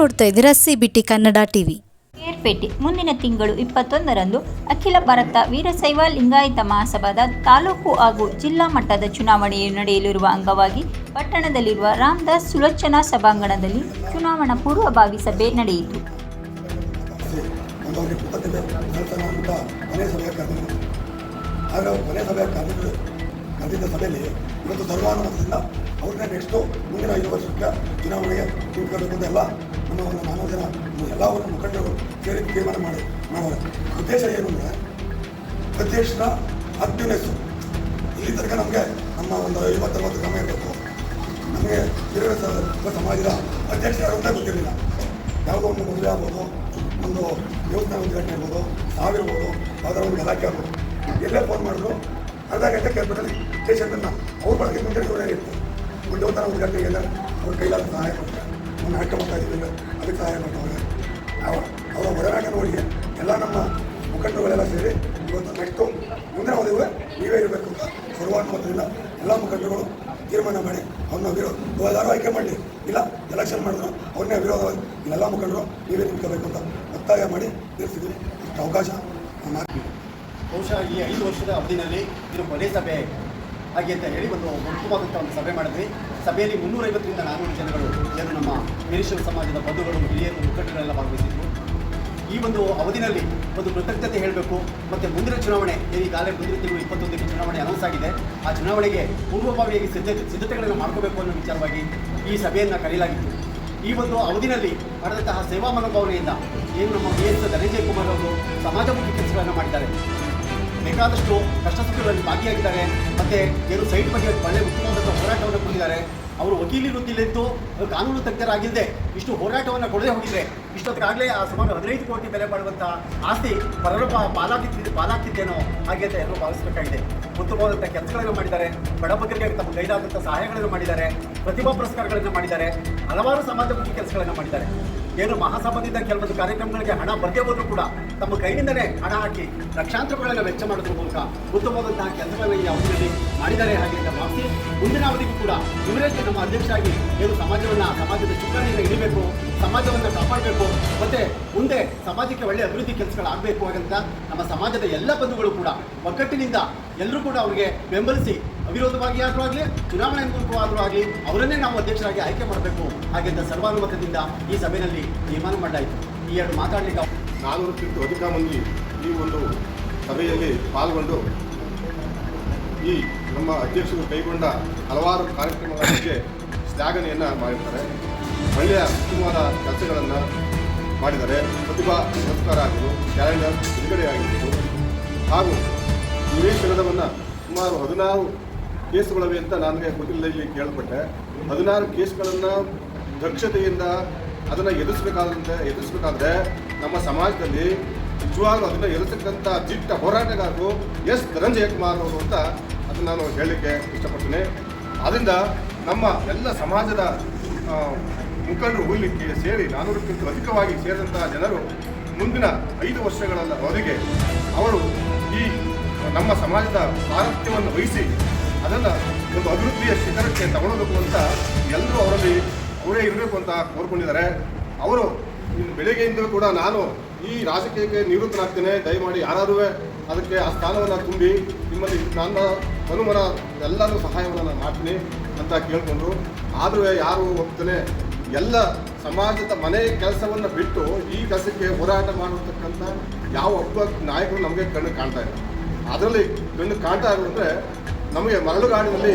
ನೋಡ್ತಾ ಇದ್ದೀರಾ CBT Kannada TV. Kerpete ಮುಂದಿನ ತಿಂಗಳು 21ರಂದು ಅಖಿಲ ಭಾರತ ವೀರಶೈವ ಲಿಂಗಾಯತ ಮಹಾಸಭಾದ ತಾಲೂಕು ಹಾಗೂ ಜಿಲ್ಲಾ ಮಟ್ಟದ ಚುನಾವಣೆಯು ನಡೆಯಲಿರುವ ಅಂಗವಾಗಿ ಪಟ್ಟಣದಲ್ಲಿರುವ ರಾಮದಾಸ್ ಸುಲೋಚನಾ ಸಭಾಂಗಣದಲ್ಲಿ ಚುನಾವಣಾ ಪೂರ್ವಭಾವಿ ಸಭೆ ನಡೆಯಿತು. ಕರೆದಿದ್ದ ಸಭೆಯಲ್ಲಿ ಇವತ್ತು ಸರ್ವಾನುಮತದಿಂದ ಅವ್ರನ್ನೇ ನೆಕ್ಸ್ಟು ಮುಂದಿನ 5 ವರ್ಷಕ್ಕೆ ಚುನಾವಣೆಗೆ ನಿಂತ್ಕೋಬೇಕು ಅಂತ ಎಲ್ಲ ನಮ್ಮ ಒಂದು 4 ಜನ ಎಲ್ಲ ಒಂದು ಮುಖಂಡರು ಸೇರಿ ತೀರ್ಮಾನ ಮಾಡೋರು. ಉದ್ದೇಶ ಏನು ಅಂದರೆ ಅಧ್ಯಕ್ಷರ ಅಕ್ಟಿವ್ನೆಸ್ಸು. ಇಲ್ಲಿ ತನಕ ನಮಗೆ ನಮ್ಮ ಒಂದು 50-60 ಗ್ರಾಮ ಇರಬೇಕು. ನಮಗೆ ಹಿರಿಯ ಸಮಾಜದ ಅಧ್ಯಕ್ಷ ಯಾರು ಅಂತ ಗೊತ್ತಿರಲಿಲ್ಲ. ಯಾವುದೋ ಒಂದು ಮದುವೆ ಆಗ್ಬೋದು, ಒಂದು ದೇವಸ್ಥಾನ ಉದ್ಘಾಟನೆ ಇರ್ಬೋದು, ಸಾವಿರ್ಬೋದು, ಯಾವುದೋ ಒಂದು ಇಲಾಖೆ ಆಗ್ಬೋದು, ಎಲ್ಲೇ ಫೋನ್ ಮಾಡಿದ್ರು ಅರ್ಧ ಗಂಟೆ ಕೇಳ್ಬಿಟ್ಟಲ್ಲಿ ಸ್ಟೇಷನ್ನ ಅವ್ರ ಬಳಕೆ ಮುಂದೆ ಇರ್ತಾರೆ. ಒಂದು ದೇವಸ್ಥಾನ ಉದ್ಘಾಟನೆಗೆ ಎಲ್ಲ ಅವ್ರ ಕೈಲಾದ ಸಹಾಯ ಕೊಡ್ತಾರೆ. ಒಂದು ನಾಟಕ ಮಾಡ್ತಾ ಇದ್ದೀವಿ, ಅದಕ್ಕೆ ಸಹಾಯ ಮಾಡ್ತಾರೆ. ಅವರ ಒಡನಾಟ ನೋಡಿ ಎಲ್ಲ ನಮ್ಮ ಮುಖಂಡರುಗಳೆಲ್ಲ ಸೇರಿ ಇವತ್ತು ನೆಕ್ಸ್ಟು ಮುಂದಿನ ಓದಿವೆ ನೀವೇ ಇರಬೇಕು ಅಂತ ಸರ್ವಾನುಮತದಿಂದ ಎಲ್ಲ ಮುಖಂಡರುಗಳು ತೀರ್ಮಾನ ಮಾಡಿ ಅವ್ರನ್ನ ವಿರೋಧ ಆಯ್ಕೆ ಮಾಡಲಿ, ಇಲ್ಲ ಎಲೆಕ್ಷನ್ ಮಾಡಿದ್ರು ಅವ್ರನ್ನೇ ವಿರೋಧವಾಗಿ ಇಲ್ಲೆಲ್ಲ ಮುಖಂಡರು ನೀವೇ ನಿಂತ್ಕೋಬೇಕು ಅಂತ ಒತ್ತಾಯ ಮಾಡಿ ತಿಳಿಸಿದ್ವಿ. ಅಷ್ಟು ಅವಕಾಶ ಬಹುಶಃ ಈ 5 ವರ್ಷದ ಅವಧಿನಲ್ಲಿ ಇದು ಕೊನೆ ಸಭೆ ಹಾಗೆ ಅಂತ ಹೇಳಿ ಒಂದು ಉತ್ತಮವಾದಂಥ ಒಂದು ಸಭೆ ಮಾಡಿದ್ವಿ. ಸಭೆಯಲ್ಲಿ 350ರಿಂದ 400 ಜನಗಳು ಏನು ನಮ್ಮ ವೀರಶೈವ ಸಮಾಜದ ಬಂಧುಗಳು, ಹಿರಿಯರು, ಮುಖಂಡರೆಲ್ಲ ಭಾಗವಹಿಸಿದ್ರು. ಈ ಒಂದು ಅವಧಿನಲ್ಲಿ ಒಂದು ಕೃತಜ್ಞತೆ ಹೇಳಬೇಕು. ಮತ್ತು ಮುಂದಿನ ಚುನಾವಣೆ ಈಗಾಗಲೇ ಮುಂದಿನ ತಿಂಗಳು 21ಕ್ಕೆ ಚುನಾವಣೆ ಅನೌನ್ಸ್ ಆಗಿದೆ. ಆ ಚುನಾವಣೆಗೆ ಪೂರ್ವಭಾವಿಯಾಗಿ ಸಿದ್ಧತೆಗಳನ್ನು ಮಾಡ್ಕೋಬೇಕು ಅನ್ನೋ ವಿಚಾರವಾಗಿ ಈ ಸಭೆಯನ್ನು ಕರೆಯಲಾಗಿತ್ತು. ಈ ಒಂದು ಅವಧಿನಲ್ಲಿ ಮಾಡಿದಂತಹ ಸೇವಾ ಮನೋಭಾವನೆಯಿಂದ ಏನು ನಮ್ಮ BS ಧನಂಜಯ ಕುಮಾರ್ ಅವರು ಸಮಾಜಮುಖಿ ಕೆಲಸಗಳನ್ನು ಮಾಡಿದ್ದಾರೆ. ಬೇಕಾದಷ್ಟು ಕಷ್ಟ ಸುಖಗಳಲ್ಲಿ ಭಾಗಿಯಾಗಿದ್ದಾರೆ. ಮತ್ತು ಏನು ಸೈಟ್ ಬಗ್ಗೆ ಒಳ್ಳೆಯ ಉತ್ತಮವಾದಂಥ ಹೋರಾಟವನ್ನು ಕೊಟ್ಟಿದ್ದಾರೆ. ಅವರು ವಕೀಲಿ ವೃತ್ತಿಲಿದ್ದು ಕಾನೂನು ತಜ್ಞರಾಗಿಲ್ಲದೆ ಇಷ್ಟು ಹೋರಾಟವನ್ನು ಕೊಡದೆ ಹೋಗಿದ್ರೆ ಇಷ್ಟೊತ್ತಿಗಾಗಲೇ ಆ ಸುಮಾರು 15 ಕೋಟಿ ಬೆಲೆ ಬಾಳುವಂಥ ಆಸ್ತಿ ಪರರ ಪಾಲಾಗ್ತಿದ್ದೇನೋ ಹಾಗೆ ಅಂತ ಎಲ್ಲರೂ ಭಾವಿಸಬೇಕಾಗಿದೆ. ಉತ್ತಮವಾದಂಥ ಕೆಲಸಗಳನ್ನು ಮಾಡಿದ್ದಾರೆ. ಬಡಬಗ್ಗರಿಗೆ ತಮ್ಮ ಕೈಲಾದಂಥ ಸಹಾಯಗಳನ್ನು ಮಾಡಿದ್ದಾರೆ. ಪ್ರತಿಭಾ ಪುರಸ್ಕಾರಗಳನ್ನು ಮಾಡಿದ್ದಾರೆ. ಹಲವಾರು ಸಮಾಜಮುಖಿ ಕೆಲಸಗಳನ್ನು ಮಾಡಿದ್ದಾರೆ. ಏನು ಮಹಾಸಭಾದಿಂದ ಕೆಲವೊಂದು ಕಾರ್ಯಕ್ರಮಗಳಿಗೆ ಹಣ ಬರದೇ ಹೋದರೂ ಕೂಡ ತಮ್ಮ ಕೈಯಿಂದಲೇ ಹಣ ಹಾಕಿ ಲಕ್ಷಾಂತರಗಳನ್ನು ವೆಚ್ಚ ಮಾಡೋದ್ರ ಮೂಲಕ ಉತ್ತಮವಾದಂತಹ ಕೆಲಸಗಳನ್ನು ಈ ಅವಧಿಯಲ್ಲಿ ಮಾಡಿದ್ದಾರೆ. ಹಾಗೆ ಅಂತ ಭಾವಿಸಿ ಮುಂದಿನ ಅವಧಿಗೂ ಕೂಡ ಇವರೇ ನಮ್ಮ ಅಧ್ಯಕ್ಷರಾಗಿ ಏನು ಸಮಾಜದ ಚುಕ್ಕಾಣಿಯಿಂದ ಇಳಿಬೇಕು, ಸಮಾಜವನ್ನು ಕಾಪಾಡಬೇಕು, ಮತ್ತು ಮುಂದೆ ಸಮಾಜಕ್ಕೆ ಒಳ್ಳೆಯ ಅಭಿವೃದ್ಧಿ ಕೆಲಸಗಳಾಗಬೇಕು ಹಾಗಂತ ನಮ್ಮ ಸಮಾಜದ ಎಲ್ಲ ಬಂಧುಗಳು ಕೂಡ ಒಗ್ಗಟ್ಟಿನಿಂದ ಎಲ್ಲರೂ ಕೂಡ ಅವರಿಗೆ ಬೆಂಬಲಿಸಿ ಅವಿರೋಧವಾಗಿ ಆದರೂ ಆಗಲಿ ಚುನಾವಣೆ ಮೂಲಕವಾದರೂ ಆಗಲಿ ಅವರನ್ನೇ ನಾವು ಅಧ್ಯಕ್ಷರಾಗಿ ಆಯ್ಕೆ ಮಾಡಬೇಕು ಹಾಗೆಂತ ಸರ್ವಾನುಮತದಿಂದ ಈ ಸಭೆಯಲ್ಲಿ ತೀರ್ಮಾನ ಮಾಡಲಾಯಿತು. ಈ ಎರಡು ಮಾತಾಡಲಿಕ್ಕೆ 400ಕ್ಕಿಂತ ಅಧಿಕ ಮಂದಿ ಈ ಒಂದು ಸಭೆಯಲ್ಲಿ ಪಾಲ್ಗೊಂಡು ಈ ನಮ್ಮ ಅಧ್ಯಕ್ಷರು ಕೈಗೊಂಡ ಹಲವಾರು ಕಾರ್ಯಕ್ರಮಗಳ ಬಗ್ಗೆ ಶ್ಲಾಘನೆಯನ್ನು ಮಾಡಿದ್ದಾರೆ. ಒಳ್ಳೆಯ ಉತ್ತಮವಾದ ಕೆಲಸಗಳನ್ನು ಮಾಡಿದ್ದಾರೆ. ಪ್ರತಿಭಾ ಪುರಸ್ಕಾರ ಆಗಿದ್ದು, ಕ್ಯಾಲೆಂಡರ್ ಬಿಡುಗಡೆ ಆಗಿದ್ದು, ಹಾಗೂ ನಿವೇಶನವನ್ನು ಸುಮಾರು 16 ಕೇಸುಗಳಿವೆ ಅಂತ ನನಗೆ ಗೊತ್ತಿಲ್ಲ, ಇಲ್ಲಿ ಕೇಳ್ಪಟ್ಟೆ. 16 ಕೇಸುಗಳನ್ನು ದಕ್ಷತೆಯಿಂದ ಅದನ್ನು ಎದುರಿಸಬೇಕಾದ್ರೆ ನಮ್ಮ ಸಮಾಜದಲ್ಲಿ ನಿಜವಾಗ್ಲೂ ಅದನ್ನು ಎದುರಿಸಕ್ಕಂಥ ದಿಟ್ಟ ಹೋರಾಟಗಾರರು ಎಸ್ ಧನಂಜಯ ಕುಮಾರ್ ಅವರು ಅಂತ ಅದನ್ನು ನಾನು ಹೇಳಲಿಕ್ಕೆ ಇಷ್ಟಪಡ್ತೀನಿ. ಆದ್ದರಿಂದ ನಮ್ಮ ಎಲ್ಲ ಸಮಾಜದ ಮುಖಂಡರು ಉಳಿಲಿಕ್ಕೆ ಸೇರಿ 400ಕ್ಕಿಂತ ಅಧಿಕವಾಗಿ ಸೇರಿದಂಥ ಜನರು ಮುಂದಿನ 5 ವರ್ಷಗಳ ಅವಧಿಗೆ ಅವರು ಈ ನಮ್ಮ ಸಮಾಜದ ಸಾರಥ್ಯವನ್ನು ವಹಿಸಿ ಅದನ್ನು ಒಂದು ಅಭಿವೃದ್ಧಿಯ ಶಿಖರಕ್ಕೆ ತಗೊಳ್ಳಬೇಕು ಅಂತ ಎಲ್ಲರೂ ಅವರೇ ಇರಬೇಕು ಅಂತ ಕೋರ್ಕೊಂಡಿದ್ದಾರೆ. ಅವರು ಇನ್ನು ಬೆಳಗ್ಗೆಯಿಂದಲೂ ಕೂಡ ನಾನು ಈ ರಾಜಕೀಯಕ್ಕೆ ನಿವೃತ್ತನಾಗ್ತೇನೆ, ದಯಮಾಡಿ ಯಾರಾದರೂ ಅದಕ್ಕೆ ಆ ಸ್ಥಾನವನ್ನು ತುಂಬಿ ನಿಮ್ಮಲ್ಲಿ ನನ್ನ ಮನುಮನ ಎಲ್ಲರೂ ಸಹಾಯವನ್ನು ನಾನು ಮಾಡ್ತೀನಿ ಅಂತ ಕೇಳಿಕೊಂಡ್ರು. ಆದರೂ ಯಾರು ಹೋಗ್ತಾನೆ ಎಲ್ಲ ಸಮಾಜದ ಮನೆ ಕೆಲಸವನ್ನು ಬಿಟ್ಟು ಈ ಕೆಲಸಕ್ಕೆ ಹೋರಾಟ ಮಾಡಿರ್ತಕ್ಕಂಥ ಯಾವ ಒಬ್ಬ ನಾಯಕರು ನಮಗೆ ಕಣ್ಣು ಕಾಣ್ತಾ ಇಲ್ಲ. ಅದರಲ್ಲಿ ಕಣ್ಣು ಕಾಣ್ತಾ ಇರೋದು ಅಂದರೆ ನಮಗೆ ಮರಳುಗಾಡಿನಲ್ಲಿ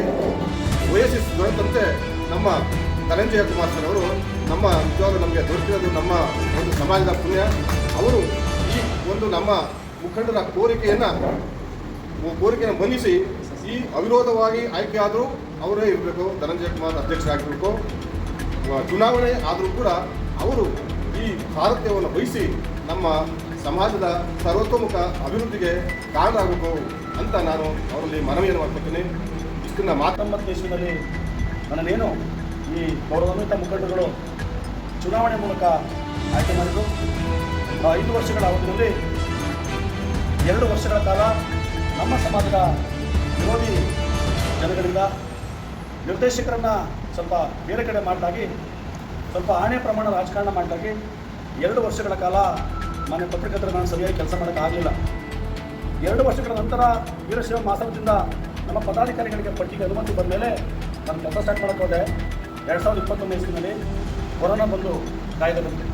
ಓಯಸಿಸ್ ದೊರೆತಂತೆ ನಮ್ಮ ಧನಂಜಯ ಕುಮಾರ್ ಸರ್ ಅವರು ನಮ್ಮ ನಿಜವಾಗ್ಲೂ ನಮಗೆ ದೊರಕಿರೋದು ನಮ್ಮ ಒಂದು ಸಮಾಜದ ಪುಣ್ಯ. ಅವರು ಈ ಒಂದು ನಮ್ಮ ಮುಖಂಡರ ಕೋರಿಕೆಯನ್ನು ಮನ್ನಿಸಿ ಈ ಅವಿರೋಧವಾಗಿ ಆಯ್ಕೆ ಆದರೂ ಅವರೇ ಇರಬೇಕು, ಧನಂಜಯ ಕುಮಾರ್ ಅಧ್ಯಕ್ಷರಾಗಿರಬೇಕು. ಚುನಾವಣೆ ಆದರೂ ಕೂಡ ಅವರು ಈ ಸಾರಥ್ಯವನ್ನು ವಹಿಸಿ ನಮ್ಮ ಸಮಾಜದ ಸರ್ವತೋಮುಖ ಅಭಿವೃದ್ಧಿಗೆ ಕಾರಣರಾಗಬೇಕು ಅಂತ ನಾನು ಅವರಲ್ಲಿ ಮನವಿಯನ್ನು ಮಾಡ್ಕೊತೀನಿ. ಇಷ್ಟನ್ನು 19 ದೇಶದಲ್ಲಿ ನನ್ನನ್ನೇನು ಈ ಗೌರವಾನ್ವಿತ ಮುಖಂಡರುಗಳು ಚುನಾವಣೆ ಮೂಲಕ ಆಯ್ಕೆ ಮಾಡಿದರು. 5 ವರ್ಷಗಳ ಅವಧಿಯಲ್ಲಿ 2 ವರ್ಷಗಳ ಕಾಲ ನಮ್ಮ ಸಮಾಜದ ವಿರೋಧಿ ಜನಗಳಿಂದ ನಿರ್ದೇಶಕರನ್ನು ಸ್ವಲ್ಪ ಬೇರೆ ಕಡೆ ಮಾಡಲಾಗಿ ಸ್ವಲ್ಪ ಆಣೆ ಪ್ರಮಾಣ ರಾಜಕಾರಣ ಮಾಡಲಾಗಿ 2 ವರ್ಷಗಳ ಕಾಲ ಮಾನ್ಯ ಪತ್ರಕರ್ತರು ನಾನು ಸರಿಯಾಗಿ ಕೆಲಸ ಮಾಡೋಕ್ಕಾಗಲಿಲ್ಲ. 2 ವರ್ಷಗಳ ನಂತರ ವೀರಶೈವ ಮಹಾಸಭಾದಿಂದ ನಮ್ಮ ಪದಾಧಿಕಾರಿಗಳಿಗೆ ಪಟ್ಟಿಗೆ ಅನುಮತಿ ಬಂದ ಮೇಲೆ ನಾನು ಕೆಲಸ ಸ್ಟಾರ್ಟ್ ಮಾಡೋಕ್ಕೆ ಹೋದೆ. 2021 ಇಸ್ವಿನಲ್ಲಿ ಕೊರೋನಾ ಬಂದು ಕಾಯ್ದೆ ಬಂತು.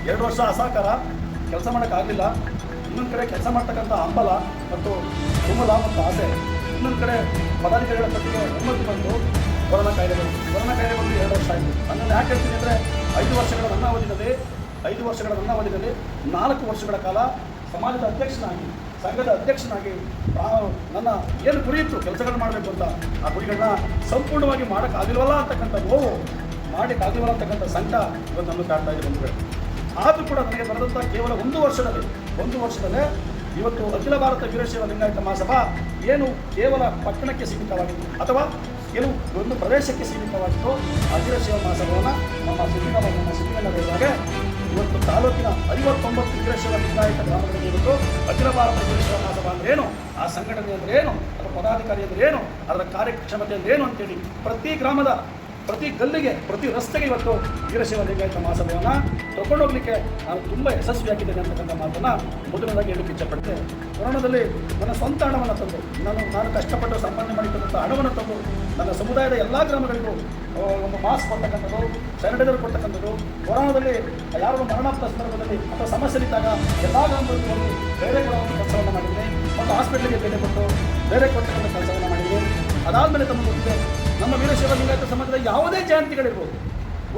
2 ವರ್ಷ ಅಸಹಕಾರ, ಕೆಲಸ ಮಾಡೋಕ್ಕಾಗಲಿಲ್ಲ. ಇನ್ನೊಂದು ಕಡೆ ಕೆಲಸ ಮಾಡ್ತಕ್ಕಂಥ ಹಂಬಲ ಮತ್ತು ತುಮಲ ಮತ್ತು ಆಸೆ, ಇನ್ನೊಂದು ಕಡೆ ಪದಾಧಿಕಾರಿಗಳ ಪಟ್ಟಿಗೆ ಅನುಮತಿ ಬಂದು ಕೊರೋನಾ ಕಾಯ್ದೆ ಬಂತು. ಕೊರೋನಾ ಕಾಯ್ದೆ ಬಂದು 2 ವರ್ಷ ಆಯಿತು. ನನ್ನನ್ನು ಯಾಕೆ ಹೇಳ್ತೀನಿ ಅಂದರೆ 5 ವರ್ಷಗಳ ನನ್ನ ಅವಧಿಯಲ್ಲಿ 4 ವರ್ಷಗಳ ಕಾಲ ಸಮಾಜದ ಅಧ್ಯಕ್ಷನಾಗಿ, ಸಂಘದ ಅಧ್ಯಕ್ಷನಾಗಿ ನನ್ನ ಏನು ಗುರಿ ಇತ್ತು ಕೆಲಸಗಳು ಮಾಡಬೇಕು ಅಂತ, ಆ ಗುರಿಗಳನ್ನ ಸಂಪೂರ್ಣವಾಗಿ ಮಾಡೋಕ್ಕಾಗಿಲ್ವಲ್ಲ ಅಂತಕ್ಕಂಥ ನೋವು, ಮಾಡೋಕ್ಕಾಗಿಲ್ವಲ್ಲ ಅಂತಕ್ಕಂಥ ಸಂಕಟ ಇವತ್ತು ನಮ್ಮನ್ನು ಕಾಡ್ತಾ ಇದೆ ಬಂಧುಗಳು. ಆದರೂ ಕೂಡ ನನಗೆ ಬರೆದಂಥ ಕೇವಲ 1 ವರ್ಷದಲ್ಲೇ ಇವತ್ತು ಅಖಿಲ ಭಾರತ ವೀರಶೈವ ಲಿಂಗಾಯತ ಮಹಾಸಭಾ ಏನು ಕೇವಲ ಪಟ್ಟಣಕ್ಕೆ ಸೀಮಿತವಾಗಿತ್ತು ಅಥವಾ ಏನು ಒಂದು ಪ್ರದೇಶಕ್ಕೆ ಸೀಮಿತವಾಗಿತ್ತು, ಆ ವೀರಶೈವ ಮಹಾಸಭಾವನ್ನು ನಮ್ಮ ಸಿದ್ಧಿಗಣ್ಣವರಾಗೆ ಇವತ್ತು ತಾಲೂಕಿನ 59 ವೀರಶೈವ ಲಿಂಗಾಯತ ಗ್ರಾಮಗಳಲ್ಲಿ ಇವತ್ತು ಅಖಿಲ ಭಾರತ ವೀರಶೈವ ಮಹಾಸಭಾ ಅಂದ್ರೆ ಏನು, ಆ ಸಂಘಟನೆ ಅಂದರೆ ಏನು, ಅದರ ಪದಾಧಿಕಾರಿ ಅಂದರೆ ಏನು, ಅದರ ಕಾರ್ಯಕ್ಷಮತೆ ಅಂದರೆ ಏನು ಅಂತೇಳಿ ಪ್ರತಿ ಗ್ರಾಮದ, ಪ್ರತಿ ಗಲ್ಲಿಗೆ, ಪ್ರತಿ ರಸ್ತೆಗೆ ಇವತ್ತು ವೀರಶೈವ ಲಿಂಗಾಯತ ಮಹಾಸಭೆಯನ್ನು ತಗೊಂಡೋಗ್ಲಿಕ್ಕೆ ನಾನು ತುಂಬ ಯಶಸ್ವಿಯಾಗಿದ್ದೇನೆ ಅಂತಕ್ಕಂಥ ಮಾತನ್ನು ಮೊದಲನೇದಾಗಿ ಹೇಳಕ್ಕೆ ಇಚ್ಛಪಡ್ತೇನೆ. ಕೊರೋನಾದಲ್ಲಿ ನನ್ನ ಸ್ವಂತ ಹಣವನ್ನು ತಂದು ನಾನು ಕಷ್ಟಪಟ್ಟು ಸಂಪಾದನೆ ಮಾಡಿರ್ತಕ್ಕಂಥ ಹಣವನ್ನು ತಂದು ನನ್ನ ಸಮುದಾಯದ ಎಲ್ಲ ಗ್ರಾಮಗಳಿಗೂ ಒಂದು ಮಾಸ್ಕ್ ಕೊಡ್ತಕ್ಕಂಥದ್ದು, ಸ್ಯಾನಿಟೈಸರ್ ಕೊಡ್ತಕ್ಕಂಥದ್ದು, ಕೊರೋನಾದಲ್ಲಿ ಯಾರು ಮರಣಾಪ್ತ ಸಂದರ್ಭದಲ್ಲಿ ಅಥವಾ ಸಮಸ್ಯೆಲಿದ್ದಾಗ ಎಲ್ಲ ಗ್ರಾಮಗಳಿಗೂ ಒಂದು ಬೇರೆ ಕೊಡುವಂಥ ಕೆಲಸವನ್ನು ಮಾಡಿದ್ದೀನಿ ಮತ್ತು ಹಾಸ್ಪಿಟ್ಲಿಗೆ ಬೇರೆ ಕೊಡ್ತಕ್ಕಂಥ ಕೆಲಸವನ್ನು ಮಾಡಿದ್ದೀನಿ. ಅದಾದಮೇಲೆ ತಮಗೆ ಗೊತ್ತಿದೆ, ನಮ್ಮ ವೀರಶೈವ ಲಿಂಗಾಯತ ಸಮಾಜದ ಯಾವುದೇ ಜಯಂತಿಗಳಿರ್ಬೋದು,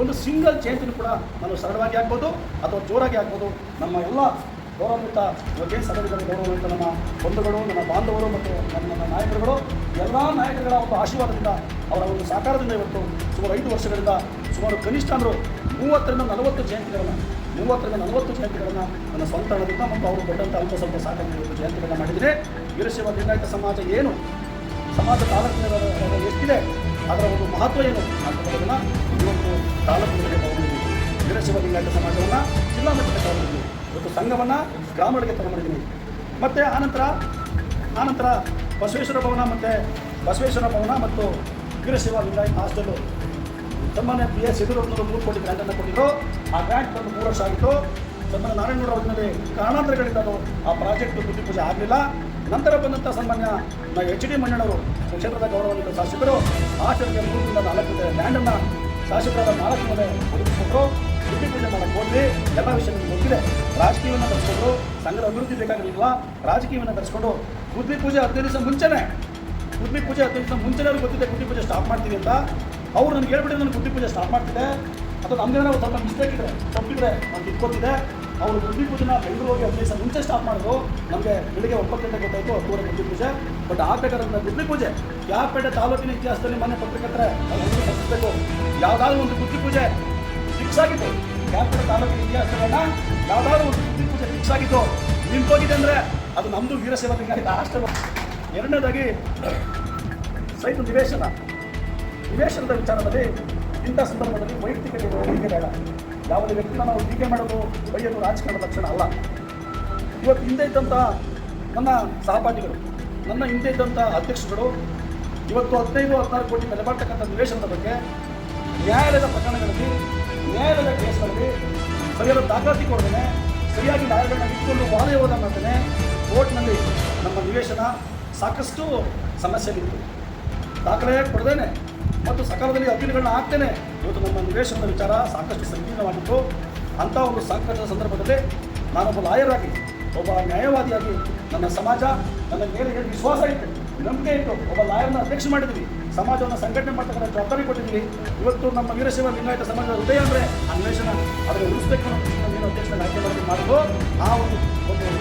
ಒಂದು ಸಿಂಗಲ್ ಜಯಂತಿನೂ ಕೂಡ ನಾನು ಸರಳವಾಗಿ ಆಗ್ಬೋದು ಅಥವಾ ಜೋರಾಗಿ ಆಗ್ಬೋದು, ನಮ್ಮ ಎಲ್ಲ ಗೌರವಾನ್ವಿತ ಇವತ್ತೇನು ಸಭೆಗಳಲ್ಲಿ ಗೌರವಾನ್ವಿತ ನಮ್ಮ ಬಂಧುಗಳು, ನನ್ನ ಬಾಂಧವರು ಮತ್ತು ನನ್ನ ನಾಯಕರುಗಳು, ಎಲ್ಲ ನಾಯಕರುಗಳ ಒಂದು ಆಶೀರ್ವಾದದಿಂದ, ಅವರ ಒಂದು ಸಹಕಾರದಿಂದ ಇವತ್ತು ಸುಮಾರು 5 ವರ್ಷಗಳಿಂದ ಸುಮಾರು ಕನಿಷ್ಠ ಅಂದರೂ 30ರಿಂದ 40 ಜಯಂತಿಗಳನ್ನು ನನ್ನ ಸ್ವಂತ ಹಣದಿಂದ ಮತ್ತು ಅವರು ಕೊಟ್ಟಂಥ ಅಲ್ಪ ಸ್ವಲ್ಪ ಸಾಕಷ್ಟು ಇವತ್ತು ಜಯಂತಿಗಳನ್ನ ಮಾಡಿದರೆ ವೀರಶೈವ ಲಿಂಗಾಯತ ಸಮಾಜ ಏನು, ಸಮಾಜ ತಾಲೂಕಿನ ಎಷ್ಟಿದೆ, ಅದರ ಒಂದು ಮಹತ್ವ ಏನು ಅಂತಕ್ಕಂಥದ್ದನ್ನು ಇವತ್ತು ತಾಲೂಕುಗಳಿಗೆ ತಗೊಂಡಿದ್ದೀವಿ. ವೀರಶೈವ ಲಿಂಗಾಯತ ಸಮಾಜವನ್ನು ಜಿಲ್ಲಾ ಮಟ್ಟಕ್ಕೆ ತಗೊಂಡಿದ್ದೀವಿ, ಇವತ್ತು ಸಂಘವನ್ನು ಗ್ರಾಮಗಳಿಗೆ ತಗೊಂಡಿದ್ದೀನಿ. ಮತ್ತು ಆನಂತರ ಬಸವೇಶ್ವರ ಭವನ ಮತ್ತು ವೀರಶೈವ ಲಿಂಗಾಯತ ಹಾಸ್ಟೆಲ್ಲು ಸನ್ಮಾನ್ಯ PS ಯಡಿಯೂರಪ್ಪನವರು 3 ಕೋಟಿ ಗ್ರ್ಯಾಂಟನ್ನು ಕೊಟ್ಟಿದ್ದರು. ಆ ಗ್ರ್ಯಾಂಟ್ ಬಂದು 3 ವರ್ಷ ಆಗಿತ್ತು. ಸನ್ಮಾನ್ಯ ನಾರಾಯಣಗೌಡ ಅವರಿನಲ್ಲಿ ಕಾರಣಾಂತರಗಳಿಂದ ಆ ಪ್ರಾಜೆಕ್ಟ್ ಬುದ್ಧಿ ಪೂಜೆ ಆಗಲಿಲ್ಲ. ನಂತರ ಬಂದಂಥ ಸನ್ಮಾನ್ಯ HD ಮಣ್ಣಣ್ಣವರು ಕ್ಷೇತ್ರದ ಗೌರವಾನ್ವಿತ ಶಾಸಕರು ಹಾಸ್ಟೆಲ್ಗೆ 3 ರಿಂದ 4 ಲ್ಯಾಂಡನ್ನು ಶಾಸಕರಾದ 4 ಮೇಲೆ ಒದಗಿಸಿಕೊಟ್ಟರು. ಬುದ್ಧಿ ಪೂಜೆ ಮಾಡಕ್ಕೆ ಹೋದ್ವಿ. ಎಲ್ಲ ವಿಷಯ ನಿಮ್ಗೆ ಗೊತ್ತಿದೆ. ರಾಜಕೀಯವನ್ನು ತರಿಸ್ಕೊಂಡ್ರು, ಸಂಘದ ಅಭಿವೃದ್ಧಿ ಬೇಕಾಗಿರಲಿಲ್ಲ, ರಾಜಕೀಯವನ್ನು ತರಿಸ್ಕೊಂಡು ಬುದ್ಧಿ ಪೂಜೆ 15 ದಿವಸ ಮುಂಚೆನೇ ಅವ್ರಿಗೆ ಗೊತ್ತಿದೆ ಬುದ್ಧಿ ಪೂಜೆ ಸ್ಟಾಪ್ ಮಾಡ್ತೀವಿ ಅಂತ. ಅವ್ರು ನನಗೆ ಹೇಳ್ಬಿಟ್ಟು ನಾನು ಬುದ್ಧಿ ಪೂಜೆ ಸ್ಟಾರ್ಟ್ ಮಾಡ್ತಿದ್ದೆ ಅಥವಾ ನಮಗೆ ನಾವು ಸ್ವಲ್ಪ ಮಿಸ್ಟೇಕ್ ಇದೆ, ತಪ್ಪಿದ್ರೆ ನಾನು ತಿಳ್ಕೊತಿದ್ದೆ. ಅವರು ಬುದ್ಧಿ ಪೂಜೆನ ಬೆಂಗಳೂರು ಹೋಗಿ 15 ದಿವಸ ಮುಂಚೆ ಸ್ಟಾಪ್ ಮಾಡಿದ್ರು. ನಮಗೆ ಬೆಳಿಗ್ಗೆ 9 ಗಂಟೆಗೆ ಗೊತ್ತಾಯಿತು 10 ಬುದ್ಧಿ ಪೂಜೆ. ಬಟ್ ಆಗಬೇಕಾದ್ರೆ ಬುದ್ಧಿ ಪೂಜೆ ಯಾಪೇಟೆ ತಾಲೂಕಿನ ಇತಿಹಾಸದಲ್ಲಿ ಮನೆ ಪತ್ರಕರ್ತರೆ ಸಲ್ಲಿಸಬೇಕು. ಯಾವುದಾದ್ರೂ ಒಂದು ಬುದ್ಧಿ ಪೂಜೆ ಫಿಕ್ಸ್ ಆಗಿತ್ತು, ಯಾಪೇಟೆ ತಾಲೂಕಿನ ಇತಿಹಾಸಗಳನ್ನ ಯಾವುದಾದ್ರೂ ಒಂದು ಬುದ್ಧಿ ಪೂಜೆ ಫಿಕ್ಸ್ ಆಗಿತ್ತು, ನಿಂತೋಗಿದೆ ಅಂದರೆ ಅದು ನಮ್ಮದು ವೀರಶೈವ ಲಿಂಗಾಯತ ಹಾಸ್ಟೆಲ್. ಎರಡನೇದಾಗಿ ಸೈಟ್ ನಿವೇಶನದ ವಿಚಾರದಲ್ಲಿ ಇಂಥ ಸಂದರ್ಭದಲ್ಲಿ ವೈಯಕ್ತಿಕ ಟೀಕೆ ಬೇಡ. ಯಾವುದೇ ವ್ಯಕ್ತಿನ ನಾವು ಟೀಕೆ ಮಾಡೋದು, ಬೈಯೋದು ರಾಜಕಾರಣದ ಲಕ್ಷಣ ಅಲ್ಲ. ಇವತ್ತು ಹಿಂದೆ ಇದ್ದಂಥ ನನ್ನ ಸಹಪಾಠಿಗಳು, ನನ್ನ ಹಿಂದೆ ಇದ್ದಂಥ ಅಧ್ಯಕ್ಷರುಗಳು ಇವತ್ತು 15-16 ಕೋಟಿ ಬೆಲೆ ಬಾಳ್ತಕ್ಕಂಥ ನಿವೇಶನದ ಬಗ್ಗೆ ನ್ಯಾಯಾಲಯದ ಪ್ರಕರಣಗಳಲ್ಲಿ, ನ್ಯಾಯಾಲಯದ ಕೇಸ್ಗಳಲ್ಲಿ ಸರಿಯಾದ ದಾಖಲಾತಿ ಕೊಡದೇನೆ, ಸರಿಯಾಗಿ ನ್ಯಾಯಾಲಯಗಳನ್ನ ಇಟ್ಕೊಂಡು ವಾದ ವಿವಾದ ಮಾಡ್ತೇನೆ. ಕೋರ್ಟ್ನಲ್ಲಿ ನಮ್ಮ ನಿವೇಶನ ಸಾಕಷ್ಟು ಸಮಸ್ಯೆಗಳಿತ್ತು, ದಾಖಲೆ ಕೊಡದೇನೆ ಮತ್ತು ಸಕಾಲದಲ್ಲಿ ಅಪೀಲ್ಗಳನ್ನ ಹಾಕ್ತೇನೆ. ಇವತ್ತು ನಮ್ಮ ನಿವೇಶನದ ವಿಚಾರ ಸಾಕಷ್ಟು ಸಂಕೀರ್ಣವಾಗಿತ್ತು. ಅಂಥ ಒಂದು ಸಂಕಟದ ಸಂದರ್ಭದಲ್ಲಿ ನಾನೊಬ್ಬ ಲಾಯರ್ ಆಗಿ, ಒಬ್ಬ ನ್ಯಾಯವಾದಿಯಾಗಿ ನನ್ನ ಸಮಾಜ ನನ್ನ ಮೇಲೆ ಏನು ವಿಶ್ವಾಸ ಇತ್ತು, ನಂಬಿಕೆ ಇತ್ತು, ಒಬ್ಬ ಲಾಯರ್ನ ಅಧ್ಯಕ್ಷ ಮಾಡಿದ್ವಿ, ಸಮಾಜವನ್ನು ಸಂಘಟನೆ ಮಾಡ್ತಕ್ಕಂಥ ಜವಾಬ್ದಾರಿ ಕೊಟ್ಟಿದ್ದೀವಿ. ಇವತ್ತು ನಮ್ಮ ವೀರಶೈವ ಲಿಂಗಾಯತ ಸಮಾಜದ ಹೃದಯ ಅಂದರೆ ಅನ್ವೇಷಣೆ, ಅದನ್ನು ಉಳಿಸಬೇಕು ಅನ್ನೋ ಏನು ಅಧ್ಯಕ್ಷನ ಆಯ್ಕೆ ಮಾಡೋದು, ಆ ಒಂದು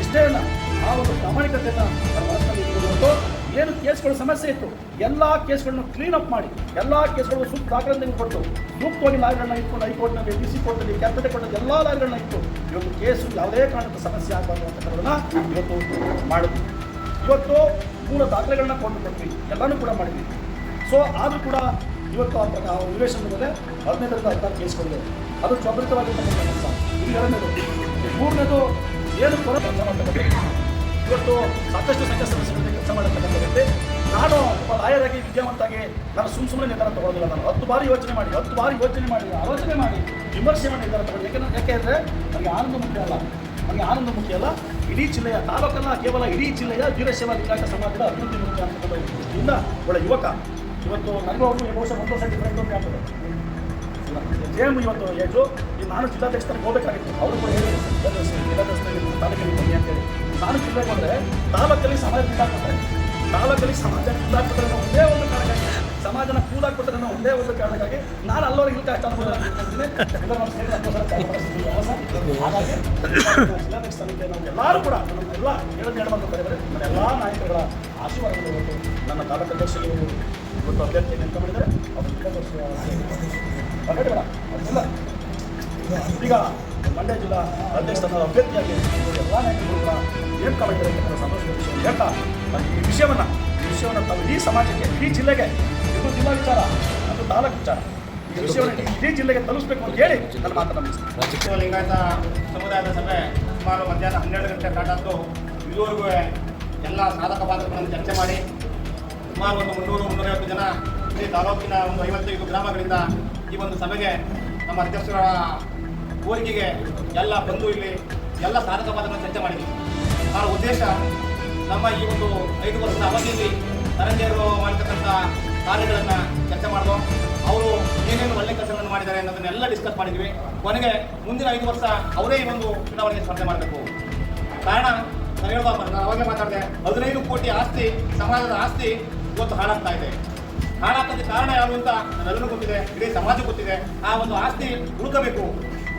ನಿಷ್ಠೆಯನ್ನು, ಆ ಒಂದು ಪ್ರಾಮಾಣಿಕತೆಯನ್ನು ನಮ್ಮ ಮನಸ್ಸಿನಲ್ಲಿ ಇಟ್ಕೊಂಡು ಏನು ಕೇಸ್ಗಳು ಸಮಸ್ಯೆ ಇತ್ತು ಎಲ್ಲ ಕೇಸ್ಗಳನ್ನು ಕ್ಲೀನ್ ಅಪ್ ಮಾಡಿ, ಎಲ್ಲ ಕೇಸ್ಗಳು ಸೂಕ್ತ ದಾಖಲೆ ಕೊಟ್ಟು ಸೂಕ್ತವಾಗಿ ಲಾಯರ್ಗಳನ್ನ ಇಟ್ಕೊಂಡು ಹೈಕೋರ್ಟ್ನಲ್ಲಿ, DC ಕೋರ್ಟಲ್ಲಿ, ಕ್ಯಾಪಿಟಲ್ ಕೋರ್ಟಲ್ಲಿ ಎಲ್ಲ ಲಾಯರ್ಗಳನ್ನ ಇಟ್ಟು ಇವತ್ತು ಕೇಸು ಯಾವುದೇ ಕಾರಣಕ್ಕೆ ಸಮಸ್ಯೆ ಆಗಬಾರ್ದು ಅಂತಕ್ಕಂಥದ್ದನ್ನು ಇವತ್ತು ಮಾಡಿದ್ವಿ. ಇವತ್ತು 3 ದಾಖಲೆಗಳನ್ನ ಕೊಟ್ವಿ, ಎಲ್ಲನೂ ಕೂಡ ಮಾಡಿದ್ವಿ. ಸೊ ಆದರೂ ಕೂಡ ಇವತ್ತು ಆ ನಿವೇಶನದ ಮೇಲೆ 15ರಿಂದ 16 ಕೇಸ್ಗಳಿದೆ. ಅದು ತ್ವರಿತವಾಗಿರ್ತಕ್ಕಂಥ ಕೆಲಸ. ಇದು ಎರಡನೇದು. ಮೂರನೇದು ಏನು ಕೆಲಸ ಮಾಡ್ತಕ್ಕಂಥ ಇವತ್ತು ಸಾಕಷ್ಟು ಸಂಖ್ಯೆ ಸಮಸ್ಯೆಗಳಿಗೆ ಕೆಲಸ ಮಾಡತಕ್ಕಂಥ ವ್ಯಕ್ತಿ. ನಾನು ಒಬ್ಬ ಲಾಯರ್ ಲಾಯರಾಗಿ ವಿದ್ಯಾವಂತಾಗಿ ನಾನು ಸುಮ್ಮನೆ ನಿರ್ಧಾರ ತಗೊಳ್ಳೋದಿಲ್ಲ. ನಾನು 10 ಬಾರಿ ಯೋಚನೆ ಮಾಡಿ ಆಲೋಚನೆ ಮಾಡಿ ವಿಮರ್ಶೆ ಮಾಡಿ ನಿರ್ಧಾರ ತಗೊಳ್ಳಿ. ಯಾಕೆ ಅಂದರೆ ನನಗೆ ಆನಂದ ಮುಖ್ಯ ಅಲ್ಲ, ಇಡೀ ಜಿಲ್ಲೆಯ ತಾಲೂಕಲ್ಲ, ಕೇವಲ ಇಡೀ ಜಿಲ್ಲೆಯ ವೀರಶೈವ ಲಿಂಗಾಯತ ಸಮಾಜದ ಅಭಿವೃದ್ಧಿ ಮುಖ್ಯ ಅಂತಕ್ಕಂಥ ಒಳ್ಳೆ ಯುವಕ. ಇವತ್ತು ನನಗೂ ಅವರು ಬಹುಶಃ 1 ವರ್ಷ ಡಿಫ್ರೆಂಟ್ ಅಂತ ಆಗ್ತದೆ. ಸೇಮ್ ಇವತ್ತು ಏಜು. ನಾನು ಜಿಲ್ಲಾಧ್ಯಕ್ಷರಿಗೆ ಹೋಗಬೇಕಾಗಿತ್ತು. ಅವರು ಕೂಡ ಹೇಳಿದ್ರು ಜಿಲ್ಲಾಧ್ಯಕ್ಷರಿಗೆ ತಾಲೂಕಿಗೆ ಬನ್ನಿ ಅಂತೇಳಿ. ನಾನು ಜಿಲ್ಲೆಗೆ ಬಂದರೆ ತಾಲೂಕಲ್ಲಿ ಸಮಾಜ ಕೂಡಾಕ್ಬಿಟ್ರೆ ಒಂದೇ ಒಂದು ಕಾರಣಕ್ಕಾಗಿ ಸಮಾಜನ ಕೂಡಾಕ್ಬಿಟ್ರೆ ಒಂದೇ ಒಂದು ಕಾರಣಕ್ಕಾಗಿ ನಾನು ಅಲ್ಲವರೆಗೆ ಇಲ್ಲಿ ಕಷ್ಟ ಹಾಗಾಗಿ ಜಿಲ್ಲಾಧ್ಯಕ್ಷ ಸಮಿತಿ ನಾವು ಎಲ್ಲರೂ ಕೂಡ ನಮ್ಮೆಲ್ಲ ಹೇಳಬಾರ್ದು ಬರೀ ನನ್ನ ಎಲ್ಲ ನಾಯಕರುಗಳ ಆಶೀರ್ವಾದಗಳು ಇವತ್ತು ನನ್ನ ತಾಲೂಕು ಅಧ್ಯಕ್ಷರು ಇವತ್ತು ಅಭ್ಯರ್ಥಿ ನೇಮಕ ಮಾಡಿದ್ದಾರೆ. ಅವರು ಜಿಲ್ಲಾಧ್ಯಕ್ಷ ಅದೆಲ್ಲ ಈಗ ಮಂಡ್ಯ ಜಿಲ್ಲಾ ಅಧ್ಯಕ್ಷರ ಅಭ್ಯರ್ಥಿಯಾಗಿ ಎಲ್ಲ ನಾಯಕರು ಕೂಡ ನೇಮಕ ಮಾಡಿದ್ದಾರೆ ಅಂತ ಸಂತೋಷದ ವಿಷಯ ಹೇಳ್ತಾ ಈ ವಿಷಯವನ್ನು ತಾವು ಇಡೀ ಸಮಾಜಕ್ಕೆ, ಇಡೀ ಜಿಲ್ಲೆಗೆ, ಇದು ಜಿಲ್ಲಾ ವಿಚಾರ ಅದು ತಾಲೂಕು ವಿಚಾರ, ಈ ವಿಷಯವನ್ನು ಇಡೀ ಜಿಲ್ಲೆಗೆ ತಲುಪಿಸಬೇಕು ಅಂತ ಹೇಳಿ ನನ್ನ ಮಾತನ್ನು ಮುಗಿಸ್ತೀನಿ. ಲಿಂಗಾಯತ ಸಮುದಾಯದ ಸಭೆ ಸುಮಾರು ಮಧ್ಯಾಹ್ನ 12 ಗಂಟೆ ಕಾಟಾದ್ದು. ಇದುವರೆಗೂ ಎಲ್ಲ ಸಾಧಕ ಬಾಧಕಗಳನ್ನು ಚರ್ಚೆ ಮಾಡಿ ಸುಮಾರು ಒಂದು 300-350 ಜನ ಇಡೀ ತಾಲೂಕಿನ ಒಂದು 55 ಗ್ರಾಮಗಳಿಂದ ಈ ಒಂದು ಸಭೆಗೆ ನಮ್ಮ ಅಧ್ಯಕ್ಷರ ಕೋರಿಕೆಗೆ ಎಲ್ಲ ಬಂದು ಇಲ್ಲಿ ಎಲ್ಲ ಸಾಧಕ ಬಾಧಕಗಳನ್ನು ಚರ್ಚೆ ಮಾಡಿದ್ವಿ. ಆ ಉದ್ದೇಶ ನಮ್ಮ ಈ ಒಂದು 5 ವರ್ಷದ ಅವಧಿಯಲ್ಲಿ ಧನಂಜಯರು ಮಾಡಿರ್ತಕ್ಕಂಥ ಕಾರ್ಯಗಳನ್ನು ಚರ್ಚೆ ಮಾಡಿದ್ವು. ಅವರು ಏನೇನು ಒಳ್ಳೆ ಕೆಲಸಗಳನ್ನು ಮಾಡಿದ್ದಾರೆ ಅನ್ನೋದನ್ನೆಲ್ಲ ಡಿಸ್ಕಸ್ ಮಾಡಿದ್ವಿ. ಕೊನೆಗೆ ಮುಂದಿನ 5 ವರ್ಷ ಅವರೇ ಈ ಒಂದು ಚುನಾವಣೆಗೆ ಸ್ಪರ್ಧೆ ಮಾಡಬೇಕು. ಕಾರಣ ನಾನು ನಾನು ಅವಾಗಲೇ ಮಾತಾಡಿದೆ, 15 ಕೋಟಿ ಆಸ್ತಿ, ಸಮಾಜದ ಆಸ್ತಿ ಇವತ್ತು ಹಾಳಾಗ್ತಾ ಇದೆ. ಹಾಳಾಗ್ತದೆ ಕಾರಣ ಯಾರು ಅಂತ ನಮ್ಮೆಲ್ಲರೂ ಗೊತ್ತಿದೆ, ಇಡೀ ಸಮಾಜ ಗೊತ್ತಿದೆ. ಆ ಒಂದು ಆಸ್ತಿ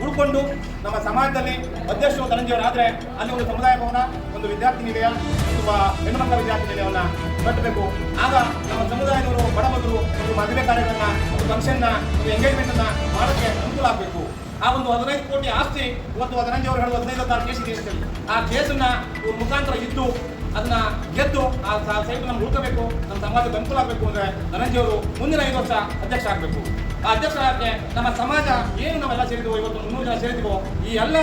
ಉಳ್ಕೊಂಡು ನಮ್ಮ ಸಮಾಜದಲ್ಲಿ ಅಧ್ಯಕ್ಷರು ಧನಂಜಯರಾದರೆ ಅಲ್ಲಿ ಒಂದು ಸಮುದಾಯ ಭವನ, ಒಂದು ವಿದ್ಯಾರ್ಥಿ ನಿಲಯ, ಒಂದು ಹೆಣ್ಣು ಮಕ್ಕಳ ವಿದ್ಯಾರ್ಥಿ ನಿಲಯವನ್ನು ಕಟ್ಟಬೇಕು. ಆಗ ನಮ್ಮ ಸಮುದಾಯದವರು ಬಡಬಗರು ಒಂದು ಮದುವೆ ಕಾರ್ಯಗಳನ್ನು, ಒಂದು ಫಂಕ್ಷನ್ನ, ಒಂದು ಎಂಗೇಜ್ಮೆಂಟನ್ನು ಮಾಡೋಕ್ಕೆ ಅನುಕೂಲ ಆಗಬೇಕು. ಆ ಒಂದು 15 ಕೋಟಿ ಆಸ್ತಿ ಇವತ್ತು ಧನಂಜಯವರು ಹೇಳುವ 15 ಕೇಸ್ ಇದೆ ಅಂತೇಳಿ, ಆ ಕೇಸನ್ನು ಇವ್ರ ಮುಖಾಂತರ ಇದ್ದು ಅದನ್ನ ಗೆದ್ದು ಆ ಸೈಟ್ ನಮ್ಗೆ ಉಳ್ಕೋಬೇಕು, ನಮ್ಮ ಸಮಾಜಕ್ಕೆ ಅನುಕೂಲ ಆಗಬೇಕು ಅಂದರೆ ಧನಂಜಯವರು ಮುಂದಿನ 5 ವರ್ಷ ಅಧ್ಯಕ್ಷ ಆಗಬೇಕು. ಆ ಅಧ್ಯಕ್ಷರಾಗಕ್ಕೆ ನಮ್ಮ ಸಮಾಜ ಏನು ನಾವೆಲ್ಲ ಸೇರಿದೀವೋ, ಇವತ್ತು 300 ಜನ ಸೇರಿದೀವೋ, ಈ ಎಲ್ಲ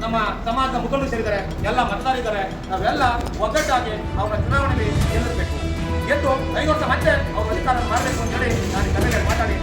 ನಮ್ಮ ಸಮಾಜದ ಮುಖಂಡರು ಸೇರಿದ್ದಾರೆ, ಎಲ್ಲ ಮತದಾರಿದ್ದಾರೆ. ನಾವೆಲ್ಲ ಒಗ್ಗಟ್ಟಾಗಿ ಅವರ ಚುನಾವಣೆಯಲ್ಲಿ ಗೆಲ್ಲಿಸಬೇಕು. ಗೆದ್ದು 5 ವರ್ಷ ಮತ್ತೆ ಅವ್ರ ಅಧಿಕಾರ ಮಾಡಬೇಕು ಅಂತೇಳಿ ನಾನು ಸಭೆಯಲ್ಲಿ ಮಾತಾಡಿ